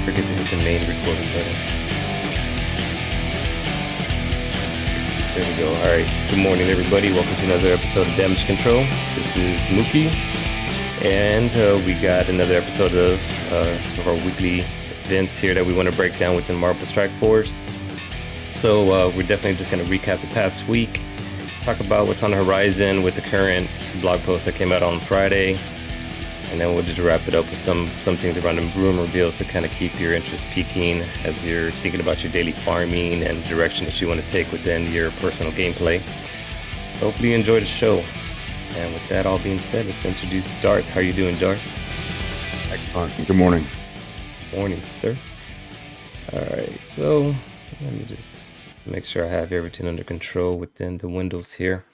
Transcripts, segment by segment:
forget to hit the main recording button. There we go. All right. Good morning, everybody. Welcome to another episode of Damage Control. This is Mookie, and we got another episode of our weekly events here that we want to break down within Marvel Strike Force. So we're definitely just going to recap the past week, talk about what's on the horizon with the current blog post that came out on Friday, and then we'll just wrap it up with some things around the room reveals to kind of keep your interest peaking as you're thinking about your daily farming and the direction that you want to take within your personal gameplay. Hopefully you enjoy the show. And with that all being said, let's introduce Darth. How are you doing, Darth? Excellent. Good morning. Morning, sir. All right, so let me just make sure I have everything under control within the windows here.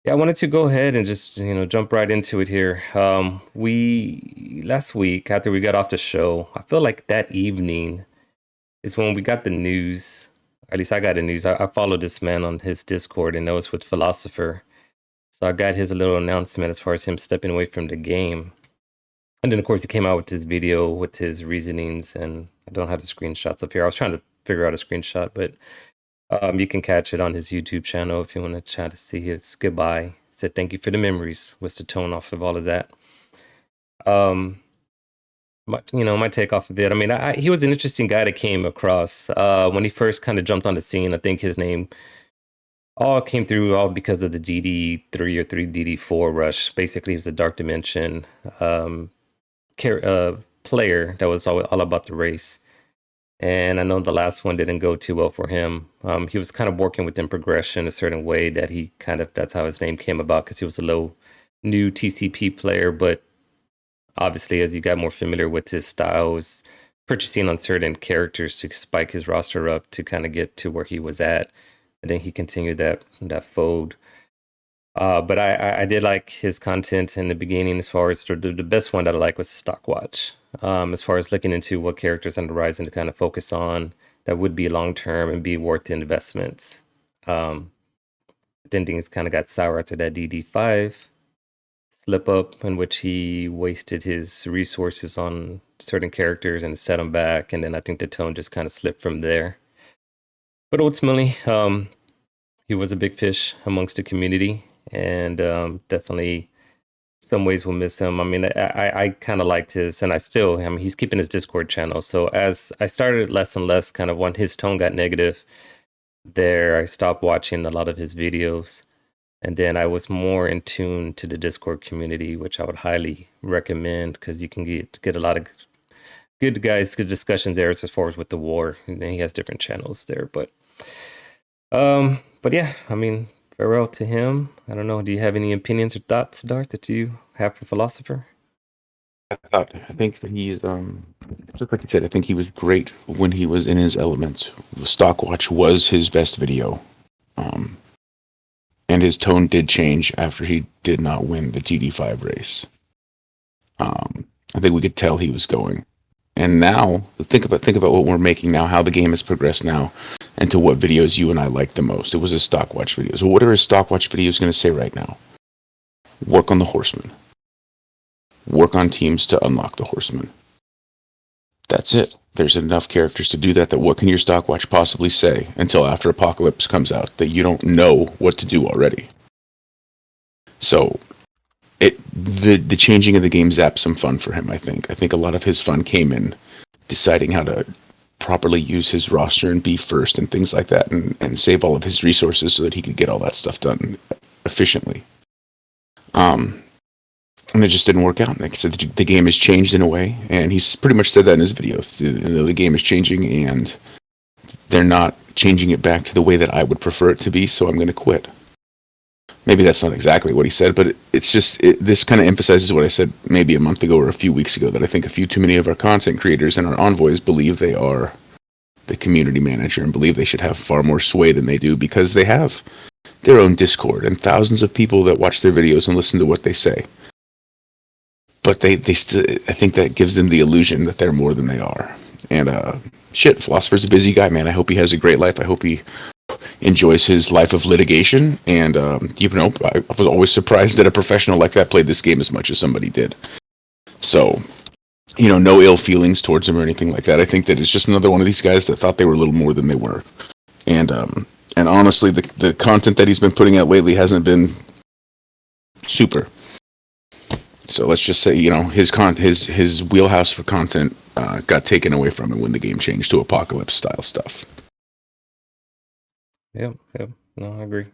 Yeah, I wanted to go ahead and just, jump right into it here. Last week after we got off the show, I feel like that evening is when we got the news. At least I got the news. I followed this man on his Discord, and that was with Philosopher. So I got his little announcement as far as him stepping away from the game. And then, of course, he came out with his video with his reasonings, and I don't have the screenshots up here. I was trying to figure out a screenshot, but you can catch it on his YouTube channel if you want to try to see his goodbye. He said, "Thank you for the memories," was the tone off of all of that. My take off of it. I mean, he was an interesting guy that came across when he first kind of jumped on the scene. I think his name all came through all because of the DD3 or 3 DD4 rush. Basically, he was a Dark Dimension player that was all about the race. And I know the last one didn't go too well for him. He was kind of working within progression a certain way that that's how his name came about, because he was a new TCP player. But obviously, as you got more familiar with his styles, purchasing on certain characters to spike his roster up to kind of get to where he was at. And then he continued that fold. But I did like his content in the beginning. As far as the best one that I like was the stock watch. As far as looking into what characters on the horizon to kind of focus on that would be long term and be worth the investments. Then things kind of got sour after that DD5 slip up, in which he wasted his resources on certain characters and set them back. And then I think the tone just kind of slipped from there. But ultimately, he was a big fish amongst the community. And definitely some ways we'll miss him. I mean, I kind of liked his, and he's keeping his Discord channel. So as I started less and less, kind of when his tone got negative there, I stopped watching a lot of his videos. And then I was more in tune to the Discord community, which I would highly recommend, because you can get a lot of good discussions there as far as with the war. And then he has different channels there. But yeah, I mean, farewell to him. I don't know. Do you have any opinions or thoughts, Darth, that you have for Philosopher? I think that he's just like you said. I think he was great when he was in his elements. Stockwatch was his best video, and his tone did change after he did not win the TD5 race. I think we could tell he was going. And now think about what we're making now, how the game has progressed now, and to what videos you and I like the most. It was his Stockwatch videos. Well, what are his Stockwatch videos going to say right now? Work on the Horseman. Work on teams to unlock the Horseman. That's it. There's enough characters to do that what can your Stockwatch possibly say until after Apocalypse comes out that you don't know what to do already? So the changing of the game zapped some fun for him, I think. I think a lot of his fun came in deciding how to properly use his roster and be first and things like that, and save all of his resources so that he could get all that stuff done efficiently. And it just didn't work out. Like I said, the game has changed in a way, and he's pretty much said that in his videos. The game is changing, and they're not changing it back to the way that I would prefer it to be, so I'm going to quit. Maybe that's not exactly what he said, but this kind of emphasizes what I said maybe a month ago or a few weeks ago, that I think a few too many of our content creators and our envoys believe they are the community manager and believe they should have far more sway than they do, because they have their own Discord and thousands of people that watch their videos and listen to what they say. But they still, I think that gives them the illusion that they're more than they are. And Philosopher's a busy guy, man. I hope he has a great life. I hope he enjoys his life of litigation. And I was always surprised that a professional like that played this game as much as somebody did. So No ill feelings towards him or anything like that. I think that it's just another one of these guys that thought they were a little more than they were. And honestly, the content that he's been putting out lately hasn't been super. So let's just say, his wheelhouse for content got taken away from him when the game changed to apocalypse style stuff. Yep, yep. No, I agree.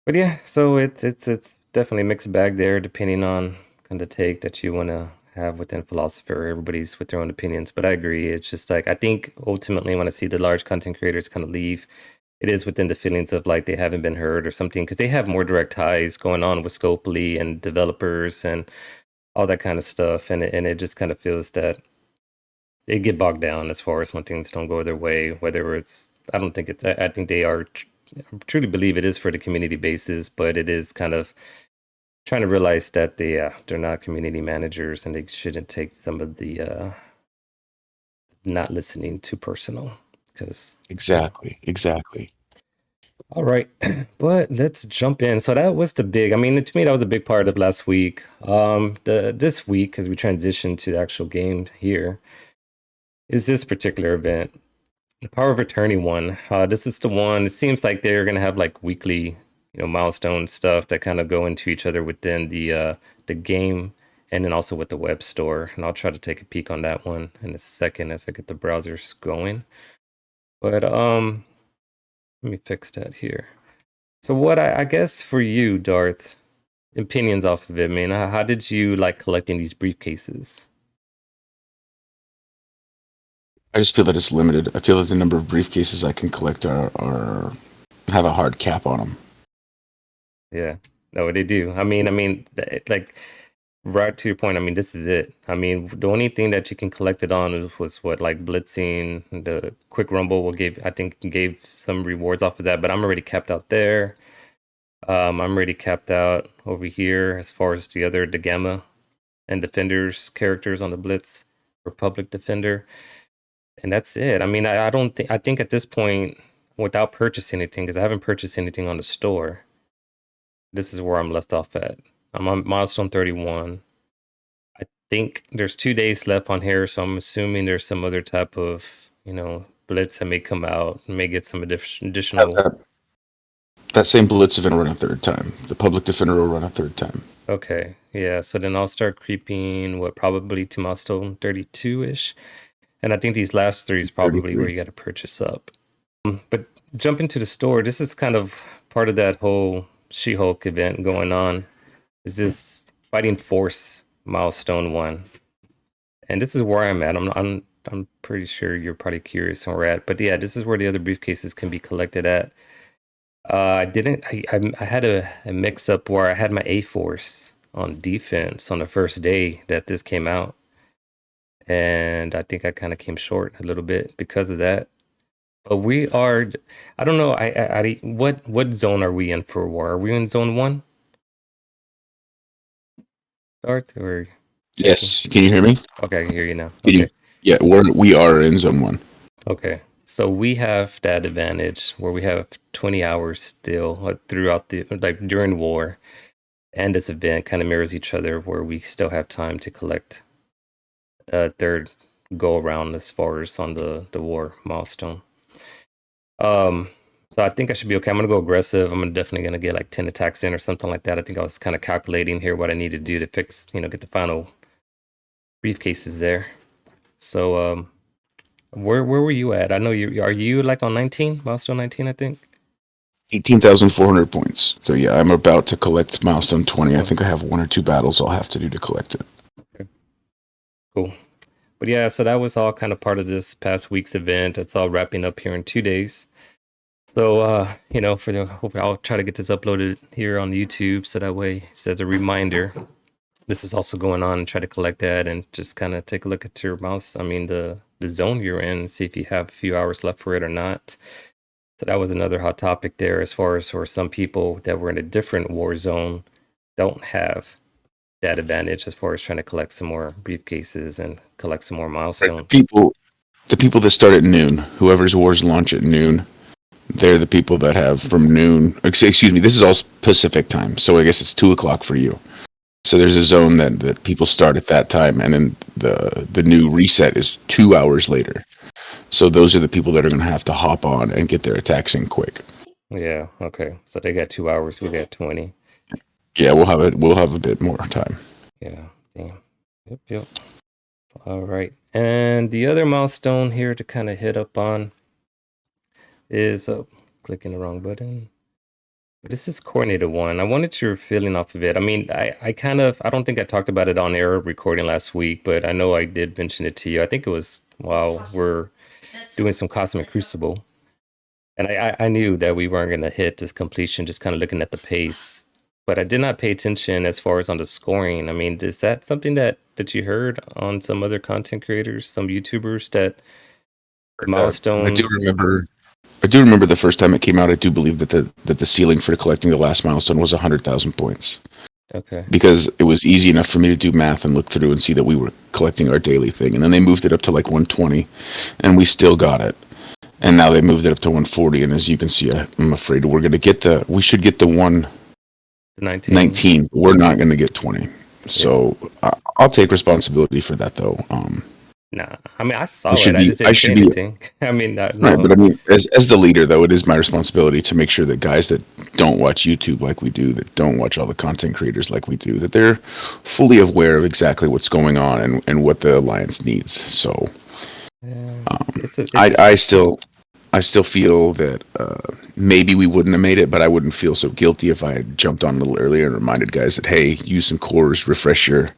But yeah, so it's definitely a mixed bag there, depending on kind of take that you want to have within philosopher. Everybody's with their own opinions, but I agree. It's just like I think ultimately when I see the large content creators kind of leave, it is within the feelings of like they haven't been heard or something because they have more direct ties going on with Scopely and developers and all that kind of stuff, and it just kind of feels that they get bogged down as far as when things don't go their way. Whether it's I don't think it's I think they are truly believe it is for the community basis, but it is kind of trying to realize that they're not community managers and they shouldn't take some of the not listening too personal because Exactly. all right, but let's jump in. So that was the big. I mean, to me, that was a big part of last week. The this week, as we transition to the actual game here, is this particular event, the Power of Attorney one. This is the one. It seems like they're gonna have like weekly, milestone stuff that kind of go into each other within the game, and then also with the web store. And I'll try to take a peek on that one in a second as I get the browsers going. But let me fix that here. So what I guess for you, Darth, opinions off of it, man. How did you like collecting these briefcases? I just feel that it's limited. I feel that the number of briefcases I can collect are have a hard cap on them. Yeah, no, they do. Like right to your point. I mean, this is it. I mean, the only thing that you can collect it on was what like blitzing. The quick rumble will give, I think, gave some rewards off of that. But I'm already capped out there. I'm already capped out over here as far as the gamma and defenders characters on the blitz Republic defender. And that's it. I mean, I don't think I think at this point, without purchasing anything, because I haven't purchased anything on the store, this is where I'm left off at. I'm on milestone 31. I think there's 2 days left on here, so I'm assuming there's some other type of, blitz that may come out, may get some That, additional. that, that same blitz event will run a third time. The public defender will run a third time. Okay, yeah. So then I'll start creeping, what, probably to milestone 32 ish. And I think these last three is probably where 33. you got to purchase up. But jump into the store. This is kind of part of that whole She-Hulk event going on. Is this Fighting Force milestone one? And this is where I'm at. I'm pretty sure you're probably curious where we're at. But yeah, this is where the other briefcases can be collected at. I didn't. I had a mix up where I had my A Force on defense on the first day that this came out, and I think I kind of came short a little bit because of that. But we are. I don't know. What zone are we in for war? Are we in zone one, Darth, or checking? Yes. Can you hear me? Okay, I can hear you now. Can you? Okay, Yeah, we are in zone one. okay. So we have that advantage where we have 20 hours still throughout the like during war, and this event kind of mirrors each other where we still have time to collect a third go around as far as on the war milestone. Um, so I think I should be okay. I'm gonna go aggressive. I'm definitely gonna get like 10 attacks in or something like that. I think I was kind of calculating here what I need to do to fix, get the final briefcases there. So where were you at? I know you are you like on 19, milestone 19, I think. 18,400 points. So yeah, I'm about to collect milestone 20. I Oh, think I have one or two battles I'll have to do to collect it. okay, cool. But yeah, so that was all kind of part of this past week's event. It's all wrapping up here in 2 days. So for the hopefully I'll try to get this uploaded here on YouTube so that way it's as a reminder. This is also going on and try to collect that and just kind of take a look at your mouse. I mean the zone you're in, see if you have a few hours left for it or not. So that was another hot topic there as far as for some people that were in a different war zone don't have that advantage as far as trying to collect some more briefcases and collect some more Right. milestones. The people that start at noon, whoever's wars launch at noon, they're the people that have from noon. Excuse me. This is all Pacific time, so I guess it's 2 o'clock for you. So there's a zone that people start at that time, and then the new reset is 2 hours later. So those are the people that are going to have to hop on and get their attacks in quick. Yeah. Okay. So they got 2 hours. We got 20. Yeah, we'll have a bit more time. Yeah. Damn. Yep. Yep. All right. And the other milestone here to kind of hit up on is clicking the wrong button. This is coordinated one. I wanted your feeling off of it. I mean, I kind of, I don't think I talked about it on air recording last week, but I know I did mention it to you. I think it was while we're doing some Cosmic Crucible. And I knew that we weren't going to hit this completion just kind of looking at the pace. But I did not pay attention as far as on the scoring. I mean, is that something that you heard on some other content creators, some YouTubers that the I do milestone? remember. I do remember the first time it came out. I do believe that the ceiling for collecting the last milestone was 100,000 points, Okay. because it was easy enough for me to do math and look through and see that we were collecting our daily thing. And then they moved it up to like 120, and we still got it. And now they moved it up to 140. And as you can see, I'm afraid we're going to get we should get the The 19. 119. We're not going to get 20. Yeah. So I'll take responsibility for that, though. Nah. I mean, I I saw it. should I be, just I didn't say should be, anything. I mean, right, no. but I mean, as the leader, though, it is my responsibility to make sure that guys that don't watch YouTube like we do, that don't watch all the content creators like we do, that they're fully aware of exactly what's going on and what the alliance needs. So Yeah. um, It's I, I still, I still feel that maybe we wouldn't have made it, but I wouldn't feel so guilty if I had jumped on a little earlier and reminded guys that, hey, use some cores, refresh your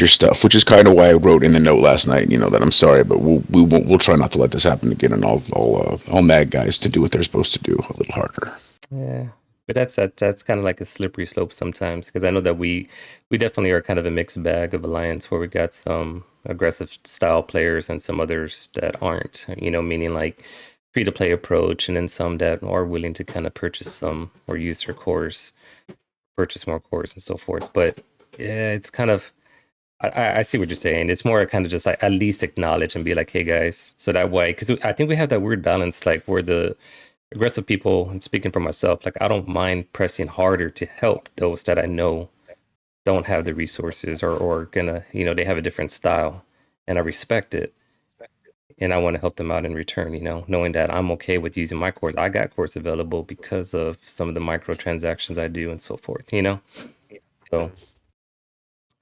stuff, which is kind of why I wrote in a note last night, that I'm sorry, but we'll try not to let this happen again, and I'll nag guys to do what they're supposed to do a little harder. Yeah, but that's kind of like a slippery slope sometimes because I know that we definitely are kind of a mixed bag of alliance where we got some aggressive style players and some others that aren't, meaning like free to play approach, and then some that are willing to kind of purchase some or use their cores, purchase more cores and so forth. But yeah, it's kind of I see what you're saying. It's more kind of just like at least acknowledge and be like, hey guys, so that way, because I think we have that weird balance, like where the aggressive people, and speaking for myself, like I don't mind pressing harder to help those that I know don't have the resources or gonna, they have a different style, and I respect it, and I want to help them out in return, knowing that I'm okay with using my course. I got course available because of some of the microtransactions I do and so forth. So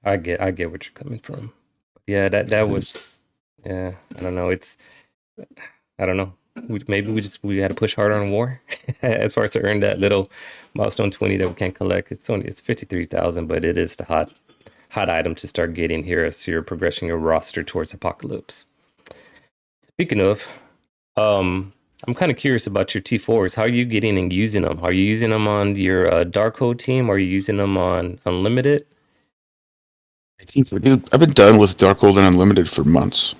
I get what you're coming from. Yeah, that was, yeah, I don't know. I don't know. Maybe we had to push harder on war as far as to earn that little milestone 20 that we can collect. It's 53,000, but it is the hot item to start getting here as you're progressing your roster towards apocalypse. Speaking of, I'm kind of curious about your T4s. How are you getting and using them? Are you using them on your dark hole team? Are you using them on unlimited? Dude, I've been done with Darkhold and Unlimited for months.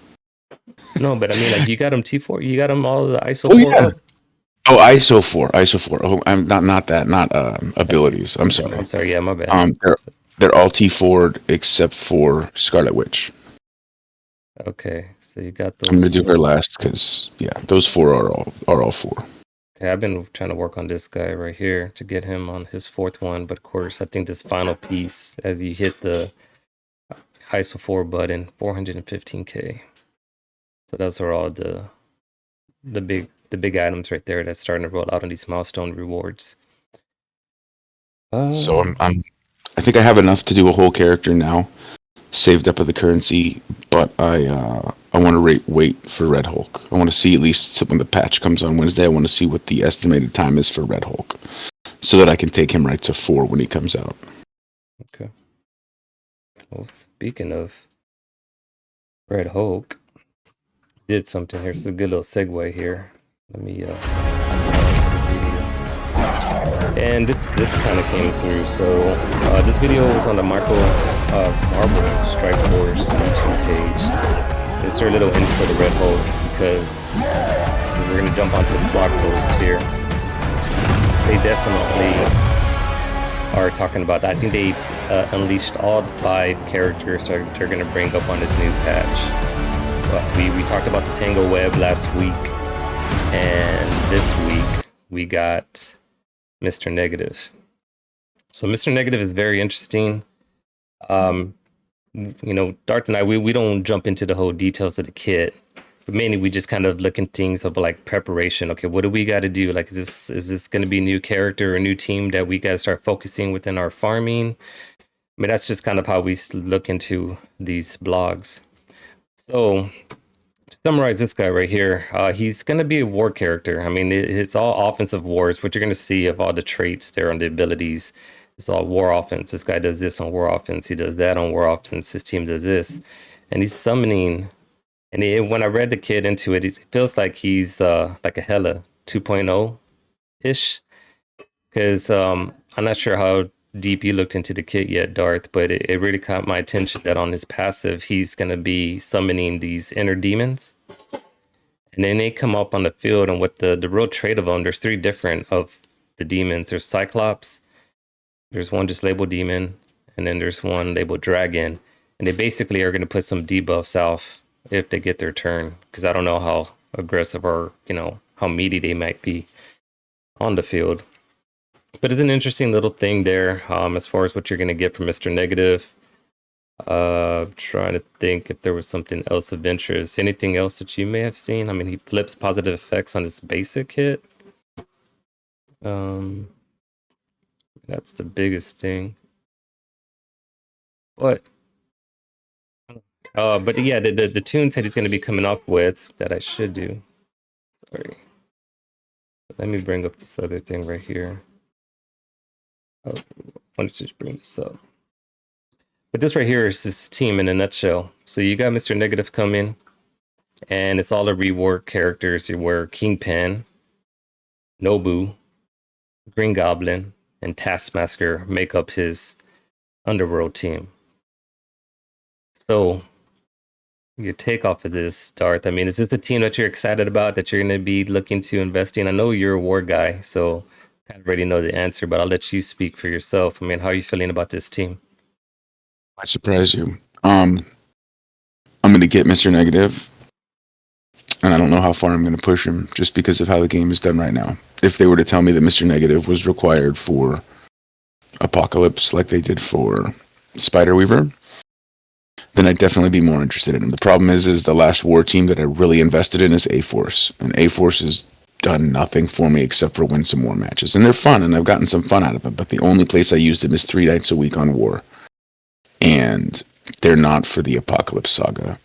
No, but I mean, like, you got them T4. You got them all the ISO Oh 4 yeah. up. Oh, ISO 4. Oh, I'm not that, not That's abilities. I'm I'm sorry. sorry. Yeah, my bad. They're all T4'd except for Scarlet Witch. Okay, so you got I'm those gonna do her four. last because yeah, those four are all four. Okay, I've been trying to work on this guy right here to get him on his fourth one, but of course, I think this final piece, as you hit the ISO 4 button, 415K. So those are all the big items right there that's starting to roll out on these milestone rewards. So Uh, I think I have enough to do a whole character now, saved up of the currency, but I want to wait for Red Hulk. I want to see at least when the patch comes on Wednesday. I want to see what the estimated time is for Red Hulk, so that I can take him right to 4 when he comes out. okay. Well, speaking of Red Hulk, did something here. It's a good little segue here. Let me and this kind of came through. So this video was on the Marvel Strike Force YouTube page. It's their little intro to Red Hulk because we're gonna jump onto the blog post here. They definitely are talking about that. I think they unleashed all the 5 characters they're gonna bring up on this new patch. But we talked about the Tango Web last week, and this week we got Mr. Negative. So Mr. Negative is very interesting. Um, Darth and I, we don't jump into the whole details of the kit, but mainly we just kind of look at things of like preparation. Okay, what do we got to do? Like, is this going to be a new character or a new team that we got to start focusing within our farming? I mean, that's just kind of how we look into these blogs. So to summarize this guy right here, he's going to be a war character. I mean, it's all offensive wars. What you're going to see of all the traits there on the abilities, it's all war offense. This guy does this on war offense. He does that on war offense. His team does this. And he's summoning. And when I read the kid into it, it feels like he's like a Hela 2.0 ish. Because I'm not sure how deep you looked into the kit yet, Darth, but it really caught my attention that on his passive, he's going to be summoning these inner demons. And then they come up on the field, and what the real trait of them, there's three different of the demons. There's Cyclops, there's one just labeled demon, and then there's one labeled dragon. And they basically are going to put some debuffs out if they get their turn, because I don't know how aggressive or, how meaty they might be on the field. But it's an interesting little thing there as far as what you're going to get from Mr. Negative. Trying to think if there was something else of interest. Anything else that you may have seen? I mean, he flips positive effects on his basic hit. Um, that's the biggest thing. But yeah, the tunes that he's going to be coming up with that I should do. Sorry, let me bring up this other thing right here. Oh, why don't you just bring this up? But this right here is his team in a nutshell. So you got Mr. Negative coming, and it's all the rework characters. You were Kingpin, Nobu, Green Goblin, and Taskmaster make up his underworld team. So your take off of this, Darth. I mean, is this the team that you're excited about, that you're going to be looking to invest in? I know you're a war guy, so I kind of already know the answer, but I'll let you speak for yourself. I mean, how are you feeling about this team? I surprise you. I'm going to get Mr. Negative, and I don't know how far I'm going to push him just because of how the game is done right now. If they were to tell me that Mr. Negative was required for Apocalypse like they did for Spider Weaver, then I'd definitely be more interested in him. The problem is the last war team that I really invested in is A-Force, and A-Force has done nothing for me except for win some war matches, and they're fun, and I've gotten some fun out of them, but the only place I used them is 3 nights a week on war, and they're not for the Apocalypse Saga.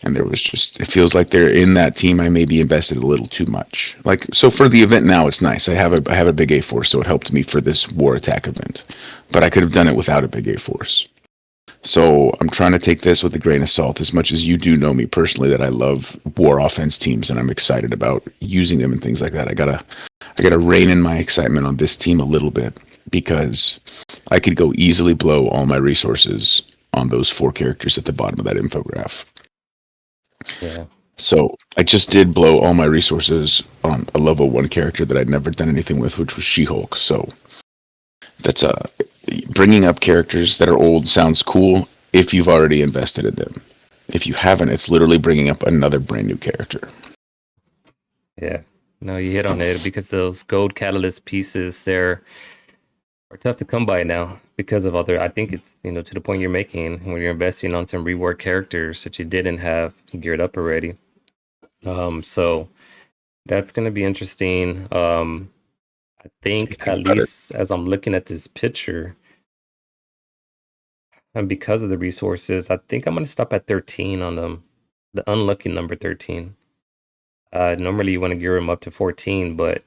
And there was just, it feels like they're in that team. I maybe invested a little too much. Like, so for the event now, it's nice. I have a big A-Force, so it helped me for this war attack event. But I could have done it without a big A-Force. So I'm trying to take this with a grain of salt, as much as you do know me personally that I love war offense teams and I'm excited about using them and things like that. I gotta rein in my excitement on this team a little bit, because I could go easily blow all my resources on those 4 characters at the bottom of that infograph. Yeah. So I just did blow all my resources on a level 1 character that I'd never done anything with, which was She-Hulk. So that's bringing up characters that are old sounds cool if you've already invested in them. If you haven't, it's literally bringing up another brand new character. Yeah. No, you hit on it, because those gold catalyst pieces there are tough to come by now because of other. I think it's, to the point you're making when you're investing on some reward characters that you didn't have geared up already. So that's going to be interesting. I think Think at about it. least as I'm looking at this picture, and because of the resources, I think I'm going to stop at 13 on them, the unlucky number 13. Normally you want to gear them up to 14, but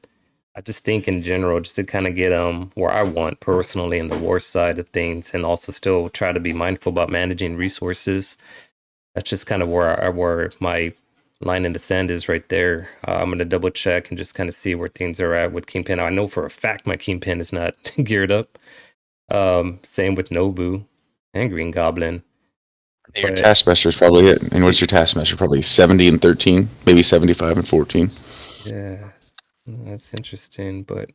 I just think in general, just to kind of get where I want personally in the war side of things, and also still try to be mindful about managing resources. That's just kind of where my line in the sand is right there. I'm gonna double check and just kind of see where things are at with Kingpin. I know for a fact my Kingpin is not geared up. Same with Nobu and Green Goblin. Your But Taskmaster is probably it. And what's your Taskmaster? Probably 70 and 13, maybe 75 and 14. yeah, that's interesting. But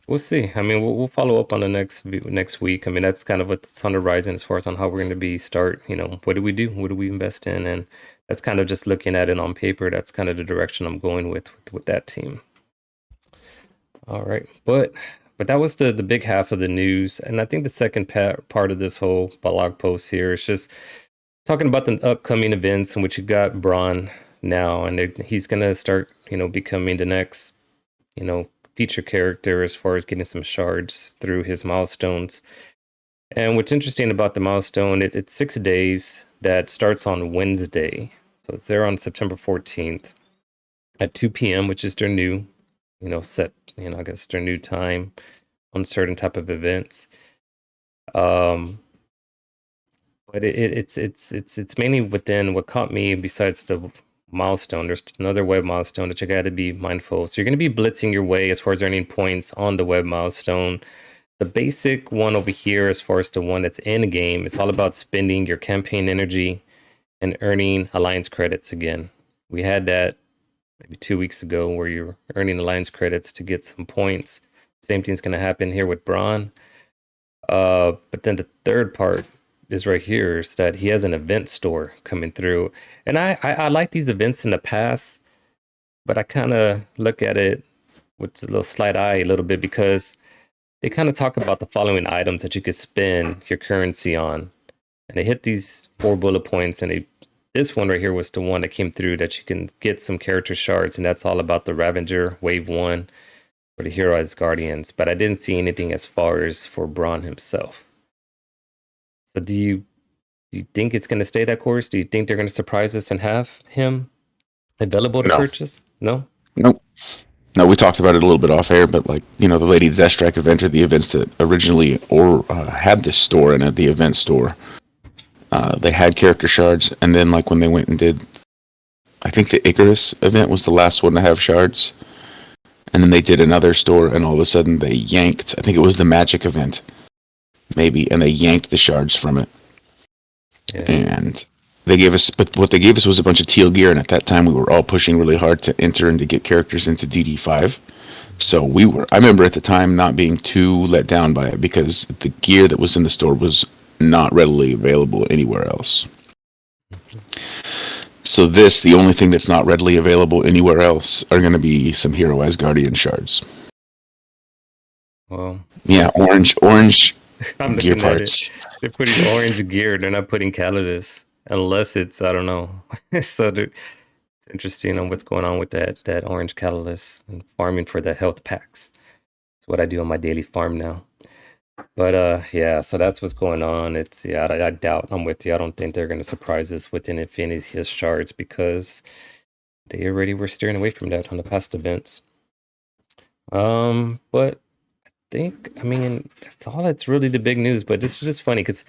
we'll see. I mean, we'll follow up on the next week. I mean, that's kind of what's on the horizon as far as on how we're going to be start. What do we do? What do we invest in? And that's kind of just looking at it on paper. That's kind of the direction I'm going with that team. All right, but but that was the big half of the news. And I think the second part of this whole blog post here is just talking about the upcoming events in which you got Braun now, and he's gonna start, becoming the next, feature character as far as getting some shards through his milestones. And what's interesting about the milestone, it's 6 days that starts on Wednesday. So it's there on September 14th at 2 p.m., which is their new, set, I guess their new time on certain type of events. Um, but it's mainly within what caught me besides the milestone. There's another web milestone that you got to be mindful. So you're going to be blitzing your way as far as earning points on the web milestone. The basic one over here, as far as the one that's in the game, is all about spending your campaign energy and earning alliance credits again. We had that maybe 2 weeks ago where you're earning alliance credits to get some points. Same thing's going to happen here with Braun. But then the third part is right here is that he has an event store coming through. And I like these events in the past, but I kind of look at it with a little slight eye a little bit because they kind of talk about the following items that you could spend your currency on. And they hit these 4 bullet points, and this one right here was the one that came through that you can get some character shards, and that's all about the Ravager Wave 1 for the Hero as Guardians. But I didn't see anything as far as for Braun himself. So do you think it's going to stay that course? Do you think they're going to surprise us and have him available to No, purchase? No? no, no. We talked about it a little bit off air, but like the Lady Deathstrike event or the events that originally or had this store and at the event store, they had character shards, and then like when they went and did, I think the Icarus event was the last one to have shards, and then they did another store, and all of a sudden they yanked. I think it was the Magic event, maybe, and they yanked the shards from it. Yeah. And they gave us, but what they gave us was a bunch of teal gear, and at that time we were all pushing really hard to enter and to get characters into DD5. So I remember at the time not being too let down by it because the gear that was in the store was not readily available anywhere else. So the only thing that's not readily available anywhere else are going to be some Hero as Guardian shards. Well, Yeah, orange I'm gear looking at it. parts. They're putting orange gear. They're not putting Calidus unless it's, I don't know. So it's interesting on what's going on with that orange Catalyst and farming for the health packs. It's what I do on my daily farm now. But yeah, so that's what's going on. It's yeah, I doubt I'm with you. I don't think they're gonna surprise us with an Infinity his shards because they already were steering away from that on the past events. But I mean that's all that's really the big news. But this is just funny because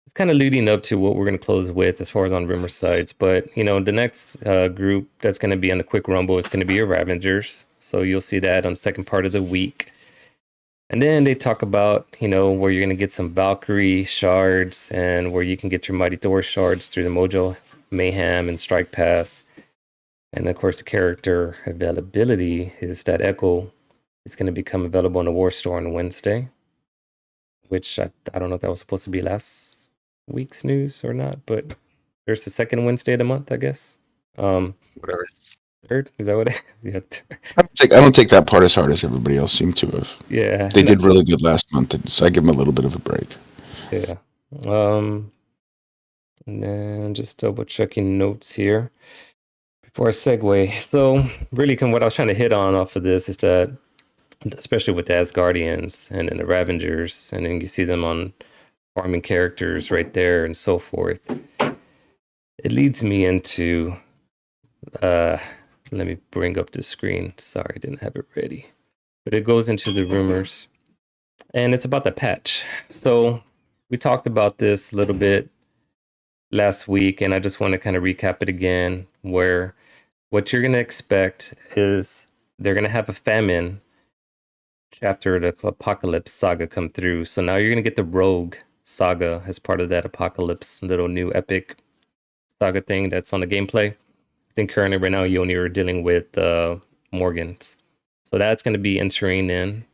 it's kind of leading up to what we're going to close with as far as on rumor sites. But the next group that's going to be on the quick rumble is going to be your Ravengers. So you'll see that on the second part of the week. And then they talk about where you're going to get some Valkyrie shards and where you can get your Mighty Thor shards through the Mojo Mayhem and Strike Pass. And of course, the character availability is that Echo is going to become available in the War Store on Wednesday, which I don't know if that was supposed to be last week's news or not, but there's the second Wednesday of the month, I guess. Whatever. Third, is that what it? Yeah, I don't take that part as hard as everybody else seemed to have. yeah, They did really good last month, so I give them a little bit of a break. yeah. And then just double checking notes here before I segue. So really, what I was trying to hit on off of this is that, especially with the Asgardians and then the Ravengers, and then you see them on farming characters right there and so forth. It leads me into let me bring up the screen. Sorry, I didn't have it ready. But it goes into the rumors. And it's about the patch. So we talked about this a little bit last week, and I just want to kind of recap it again, where what you're going to expect is they're going to have a famine chapter of the Apocalypse saga come through. So now you're going to get the Rogue saga as part of that Apocalypse little new epic saga thing that's on the gameplay. I think currently right now you only are dealing with Morgans. So that's going to be entering in.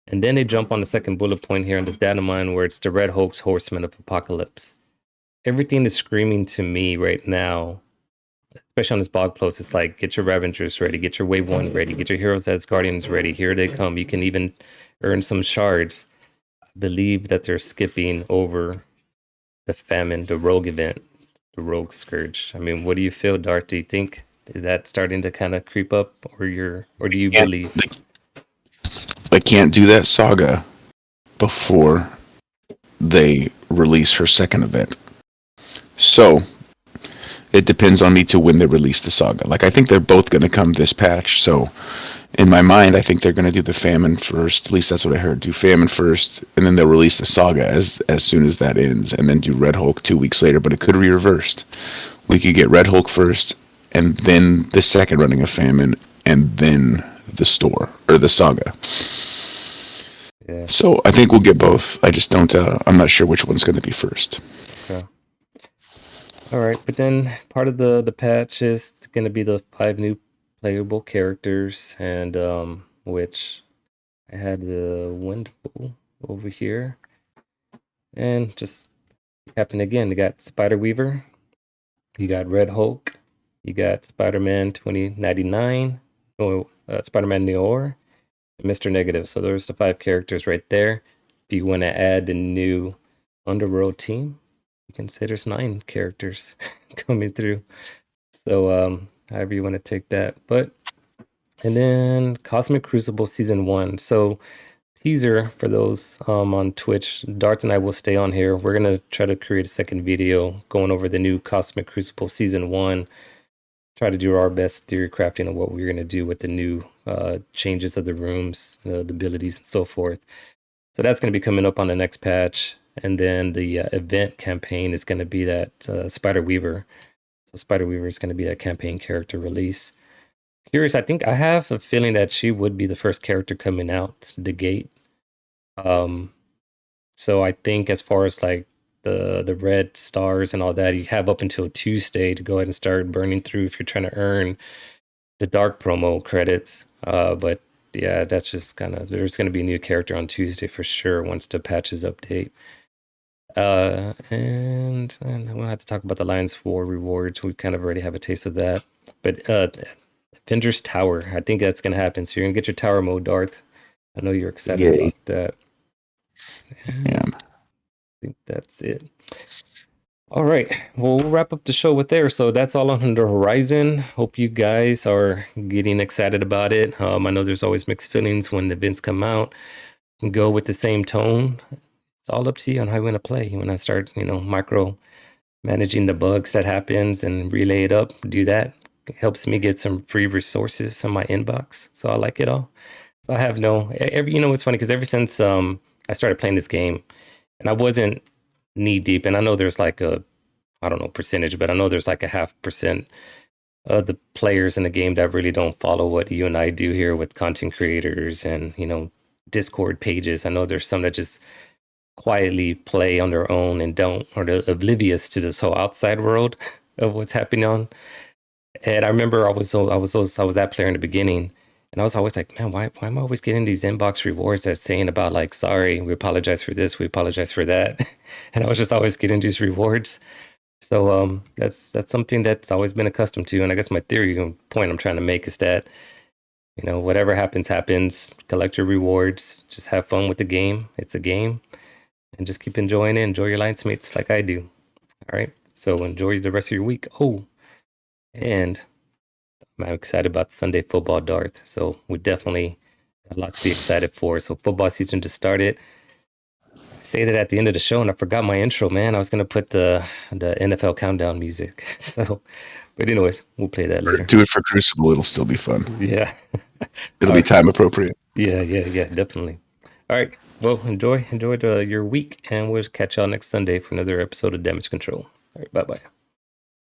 And then they jump on the second bullet point here in this data mine where it's the Red Hulk's Horsemen of Apocalypse. Everything is screaming to me right now especially on this blog post, it's like get your Ravengers ready, get your Wave 1 ready, get your Heroes as Guardians ready. Here they come. You can even earn some shards. I believe that they're skipping over the famine, the rogue event, the rogue scourge. I mean, what do you feel, Darth? Do you think is that starting to kind of creep up, or do you Can't, believe? they can't do that saga before they release her second event. So it depends on me to when they release the saga. Like I think they're both going to come this patch. So in my mind, I think they're going to do the famine first. At least that's what I heard. Do famine first, and then they'll release the saga as soon as that ends, and then do Red Hulk 2 weeks later. But it could be reversed. We could get Red Hulk first, and then the second running of famine, and then the store or the saga. Yeah. So I think we'll get both. I just don't. I'm not sure which one's going to be first. Okay. All right, but then part of the patch is going to be the 5 new playable characters, and which I had the window over here, and just happened again. You got Spider Weaver, you got Red Hulk, you got Spider Man 2099, or Spider Man Noir, and Mr. Negative. So there's the 5 characters right there. If you want to add the new Underworld team, you can say there's 9 characters coming through. So however you want to take that. But and then Cosmic Crucible Season 1. So teaser for those on Twitch. Darth and I will stay on here. We're gonna try to create a second video going over the new Cosmic Crucible Season 1. Try to do our best theory crafting of what we're gonna do with the new changes of the rooms, the abilities, and so forth. So that's gonna be coming up on the next patch. And then the event campaign is gonna be that Spider Weaver. So Spider Weaver is gonna be that campaign character release. Curious, I think I have a feeling that she would be the first character coming out the gate. Um, so I think as far as like the red stars and all that, you have up until Tuesday to go ahead and start burning through if you're trying to earn the dark promo credits. But yeah, that's just kind of there's going to be a new character on Tuesday for sure once the patches update. And we'll have to talk about the Lions War rewards. We kind of already have a taste of that. But Avengers Tower, I think that's going to happen. So you're going to get your tower mode, Darth. I know you're excited Yay! about that. And Yeah. I think that's it. All right. Well, we'll wrap up the show with there. So that's all on the horizon. Hope you guys are getting excited about it. I know there's always mixed feelings when the events come out. And go with the same tone. It's all up to you on how you want to play. When I start, micro managing the bugs that happens and relay it up, do that. It helps me get some free resources on my inbox. So I like it all. So I have it's funny because ever since I started playing this game and I wasn't knee deep, and I know there's like I don't know percentage, but I know there's like a 0.5% of the players in the game that really don't follow what you and I do here with content creators and, Discord pages. I know there's some that just quietly play on their own and don't, or they're oblivious to this whole outside world of what's happening on. And I remember I was that player in the beginning, and I was always like, man, why am I always getting these inbox rewards that's saying about like, sorry, we apologize for this, we apologize for that, and I was just always getting these rewards. So that's something that's always been accustomed to, and I guess my theory point I'm trying to make is that whatever happens happens. Collect your rewards, just have fun with the game. It's a game, and just keep enjoying it. Enjoy your alliance mates like I do. All right. So enjoy the rest of your week. Oh, and I'm excited about Sunday football, Darth. So we definitely got a lot to be excited for. So football season just started. I say that at the end of the show, and I forgot my intro, man. I was gonna put the NFL countdown music. So, but anyways, we'll play that later. Do it for Crucible. It'll still be fun. Yeah. It'll All be right. time appropriate. Yeah, definitely. All right. Well, enjoy your week, and we'll catch y'all next Sunday for another episode of Damage Control. All right. Bye bye.